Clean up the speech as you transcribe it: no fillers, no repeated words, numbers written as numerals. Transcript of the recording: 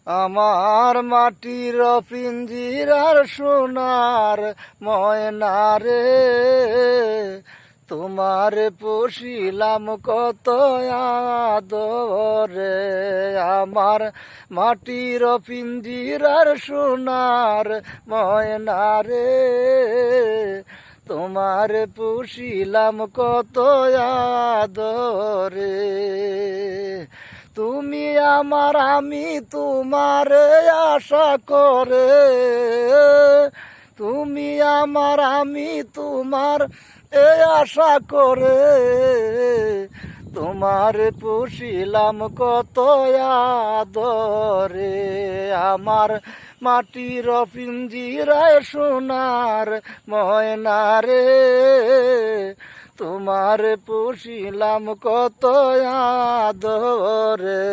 আমার মাটির পিঞ্জিরার সোনার ময়না রে, তোমার পুষিলাম কত আদরে। আমার মাটির পিঞ্জিরার সোনার ময়না রে, তোমার পুষিলাম কত আদরে। তুমি আমার আমি তোমার আশা করে, তুমি আমার আমি তোমার আশা করে, তোমার পুষিলাম কত আদরে। আমার মাটির পিঞ্জিরায় সোনার ময়না রে, তোমার পুষিলাম কত আদরে।